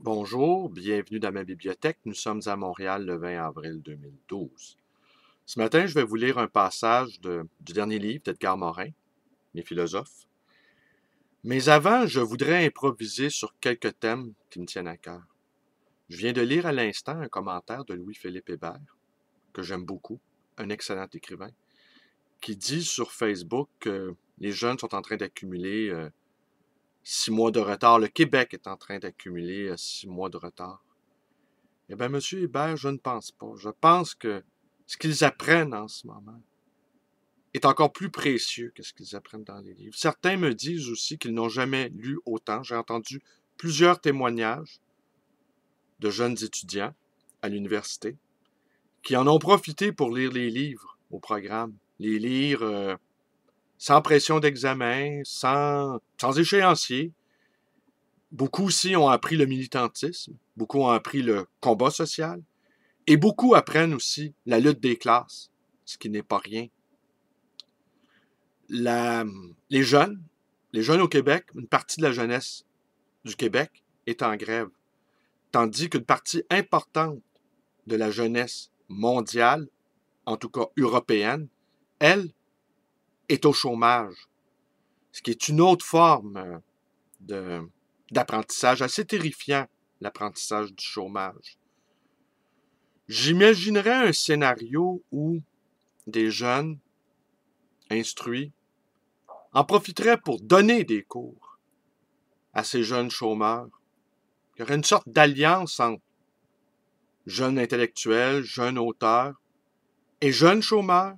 Bonjour, bienvenue dans ma bibliothèque. Nous sommes à Montréal le 20 avril 2012. Ce matin, je vais vous lire un passage du dernier livre d'Edgar Morin, Les philosophes. Mais avant, je voudrais improviser sur quelques thèmes qui me tiennent à cœur. Je viens de lire à l'instant un commentaire de Louis-Philippe Hébert, que j'aime beaucoup, un excellent écrivain, qui dit sur Facebook que les jeunes sont en train d'accumuler 6 mois de retard. Le Québec est en train d'accumuler 6 mois de retard. Eh bien, M. Hébert, je ne pense pas. Je pense que ce qu'ils apprennent en ce moment est encore plus précieux que ce qu'ils apprennent dans les livres. Certains me disent aussi qu'ils n'ont jamais lu autant. J'ai entendu plusieurs témoignages de jeunes étudiants à l'université qui en ont profité pour lire les livres au programme. Les lire sans pression d'examen, sans échéancier. Beaucoup aussi ont appris le militantisme, beaucoup ont appris le combat social, et beaucoup apprennent aussi la lutte des classes, ce qui n'est pas rien. La, les jeunes, les jeunes au Québec, une partie de la jeunesse du Québec est en grève, tandis qu'une partie importante de la jeunesse mondiale, en tout cas européenne, elle, est au chômage, ce qui est une autre forme de, d'apprentissage assez terrifiant, l'apprentissage du chômage. J'imaginerais un scénario où des jeunes instruits en profiteraient pour donner des cours à ces jeunes chômeurs. Il y aurait une sorte d'alliance entre jeunes intellectuels, jeunes auteurs, et jeunes chômeurs,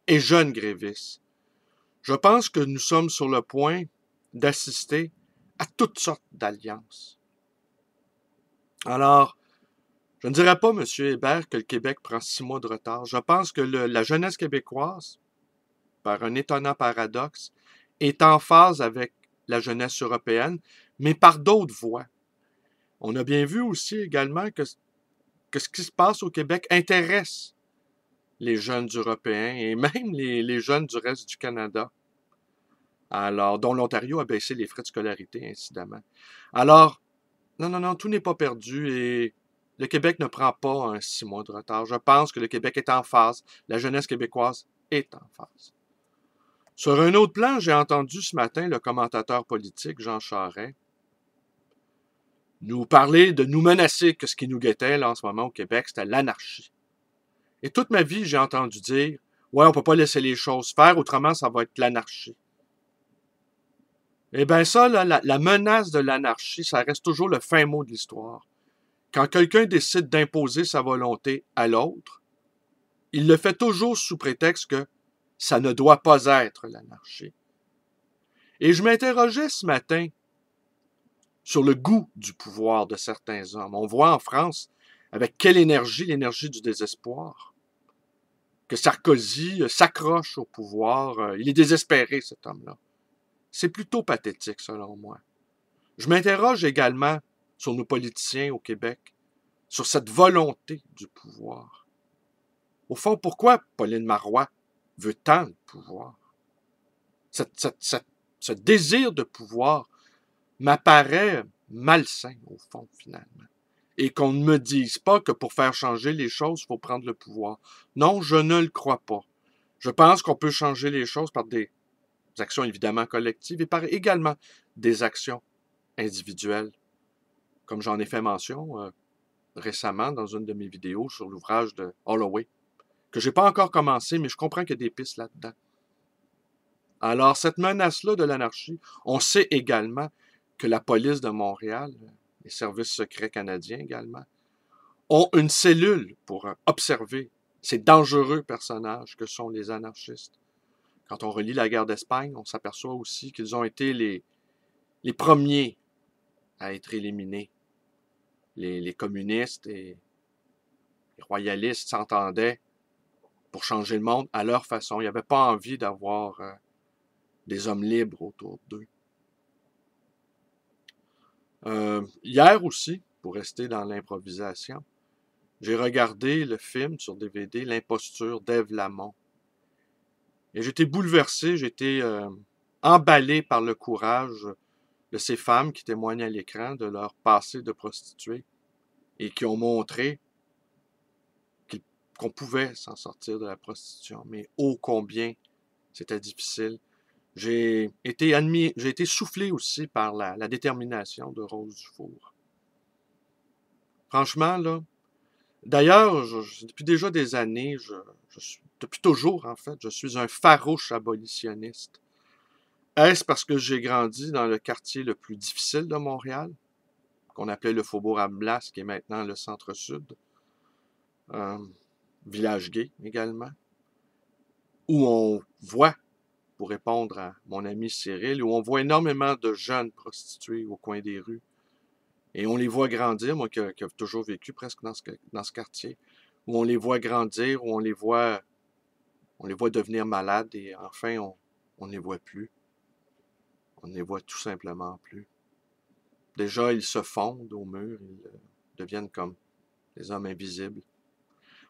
et jeunes grévistes. Je pense que nous sommes sur le point d'assister à toutes sortes d'alliances. Alors, je ne dirais pas, M. Hébert, que le Québec prend 6 mois de retard. Je pense que la jeunesse québécoise, par un étonnant paradoxe, est en phase avec la jeunesse européenne, mais par d'autres voies. On a bien vu aussi également que ce qui se passe au Québec intéresse les jeunes européens et même les jeunes du reste du Canada. Alors, dont l'Ontario a baissé les frais de scolarité, incidemment. Alors, non, tout n'est pas perdu et le Québec ne prend pas un 6 mois de retard. Je pense que le Québec est en phase. La jeunesse québécoise est en phase. Sur un autre plan, j'ai entendu ce matin le commentateur politique Jean Charest nous parler de nous menacer que ce qui nous guettait là en ce moment au Québec, c'était l'anarchie. Et toute ma vie, j'ai entendu dire ouais, on peut pas laisser les choses faire, autrement ça va être l'anarchie. Eh bien ça, là, la menace de l'anarchie, ça reste toujours le fin mot de l'histoire. Quand quelqu'un décide d'imposer sa volonté à l'autre, il le fait toujours sous prétexte que ça ne doit pas être l'anarchie. Et je m'interrogeais ce matin sur le goût du pouvoir de certains hommes. On voit en France avec quelle énergie, l'énergie du désespoir, que Sarkozy s'accroche au pouvoir. Il est désespéré, cet homme-là. C'est plutôt pathétique, selon moi. Je m'interroge également sur nos politiciens au Québec, sur cette volonté du pouvoir. Au fond, pourquoi Pauline Marois veut tant de pouvoir? Ce désir de pouvoir m'apparaît malsain, au fond, finalement. Et qu'on ne me dise pas que pour faire changer les choses, il faut prendre le pouvoir. Non, je ne le crois pas. Je pense qu'on peut changer les choses par des actions évidemment collectives et par également des actions individuelles. Comme j'en ai fait mention récemment dans une de mes vidéos sur l'ouvrage de Holloway, que j'ai pas encore commencé, mais je comprends qu'il y a des pistes là-dedans. Alors, cette menace-là de l'anarchie, on sait également que la police de Montréal, les services secrets canadiens également, ont une cellule pour observer ces dangereux personnages que sont les anarchistes. Quand on relit la guerre d'Espagne, on s'aperçoit aussi qu'ils ont été les premiers à être éliminés. Les communistes et les royalistes s'entendaient pour changer le monde à leur façon. Ils n'avaient pas envie d'avoir des hommes libres autour d'eux. Hier aussi, pour rester dans l'improvisation, j'ai regardé le film sur DVD, L'imposture d'Ève Lamont. Et j'étais bouleversé, j'étais emballé par le courage de ces femmes qui témoignent à l'écran de leur passé de prostituées et qui ont montré qu'on pouvait s'en sortir de la prostitution, mais ô combien c'était difficile. J'ai été soufflé aussi par la détermination de Rose Dufour. Franchement, là, d'ailleurs, depuis déjà des années, depuis toujours en fait, je suis un farouche abolitionniste. Est-ce parce que j'ai grandi dans le quartier le plus difficile de Montréal, qu'on appelait le Faubourg Amblas, qui est maintenant le centre-sud, village gay également, où on voit, pour répondre à mon ami Cyril, où on voit énormément de jeunes prostituées au coin des rues. Et on les voit grandir, moi qui ai toujours vécu presque dans ce quartier, où on les voit grandir, où on les voit devenir malades et enfin on ne les voit plus. On ne les voit tout simplement plus. Déjà, ils se fondent au mur, ils deviennent comme des hommes invisibles.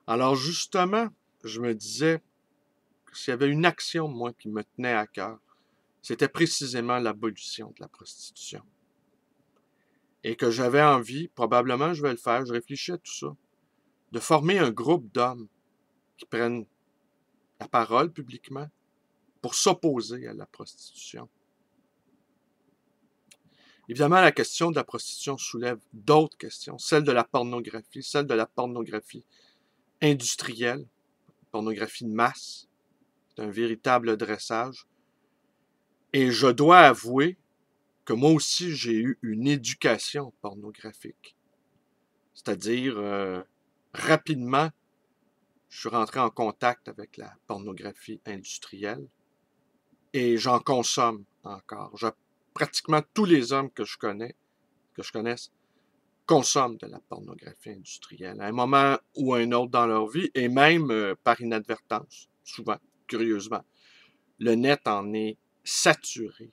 Alors justement, je me disais que s'il y avait une action, moi, qui me tenait à cœur, c'était précisément l'abolition de la prostitution. Et que j'avais envie, probablement je vais le faire, je réfléchis à tout ça, de former un groupe d'hommes qui prennent la parole publiquement pour s'opposer à la prostitution. Évidemment, la question de la prostitution soulève d'autres questions, celle de la pornographie industrielle, pornographie de masse, c'est un véritable dressage. Et je dois avouer que moi aussi, j'ai eu une éducation pornographique. C'est-à-dire, rapidement, je suis rentré en contact avec la pornographie industrielle et j'en consomme encore. Pratiquement tous les hommes que je connaisse, consomment de la pornographie industrielle à un moment ou à un autre dans leur vie et même par inadvertance, souvent, curieusement. Le net en est saturé.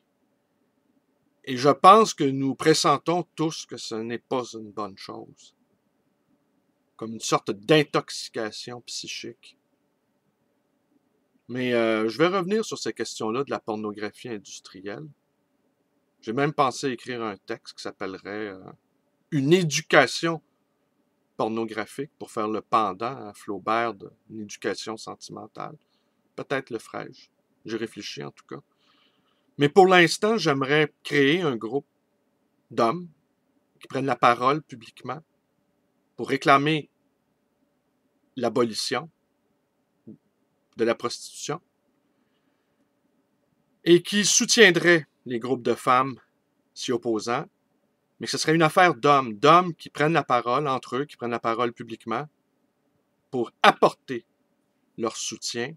Et je pense que nous pressentons tous que ce n'est pas une bonne chose. Comme une sorte d'intoxication psychique. Mais je vais revenir sur ces questions-là de la pornographie industrielle. J'ai même pensé écrire un texte qui s'appellerait Une éducation pornographique pour faire le pendant à Flaubert d'une éducation sentimentale. Peut-être le ferai-je. J'ai réfléchi en tout cas. Mais pour l'instant, j'aimerais créer un groupe d'hommes qui prennent la parole publiquement pour réclamer l'abolition de la prostitution et qui soutiendraient les groupes de femmes s'y opposant, mais que ce serait une affaire d'hommes qui prennent la parole entre eux, qui prennent la parole publiquement pour apporter leur soutien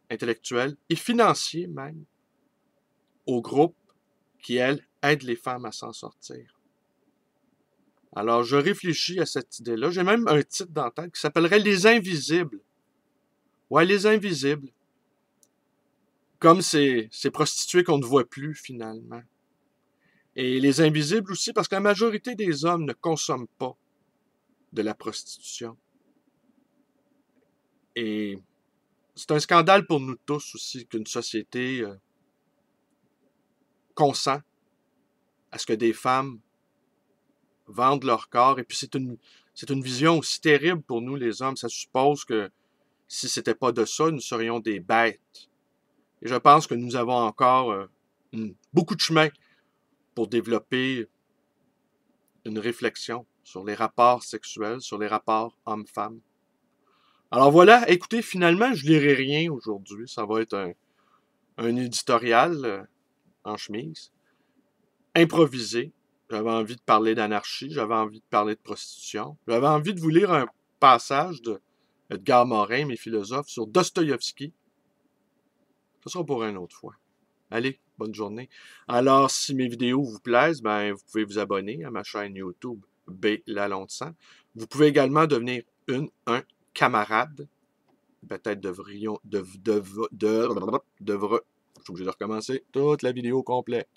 intellectuel et financier même aux groupes qui, elles, aident les femmes à s'en sortir. Alors, je réfléchis à cette idée-là. J'ai même un titre dans la tête qui s'appellerait Les Invisibles. Ouais, Les Invisibles. Comme ces prostituées qu'on ne voit plus, finalement. Et les invisibles aussi, parce que la majorité des hommes ne consomment pas de la prostitution. Et c'est un scandale pour nous tous aussi qu'une société consent à ce que des femmes vendent leur corps. Et puis c'est une vision aussi terrible pour nous les hommes. Ça suppose que si c'était pas de ça, nous serions des bêtes. Et je pense que nous avons encore beaucoup de chemin pour développer une réflexion sur les rapports sexuels, sur les rapports hommes-femmes. Alors voilà, écoutez, finalement, je lirai rien aujourd'hui. Ça va être un éditorial en chemise, improvisé. J'avais envie de parler d'anarchie, j'avais envie de parler de prostitution. J'avais envie de vous lire un passage de Edgar Morin, mes philosophes, sur Dostoïevski. Ce sera pour une autre fois. Allez, bonne journée. Alors, si mes vidéos vous plaisent, ben, vous pouvez vous abonner à ma chaîne YouTube B. Lalonde de Sang. Vous pouvez également devenir un camarade. Peut-être je suis obligé de recommencer toute la vidéo complète.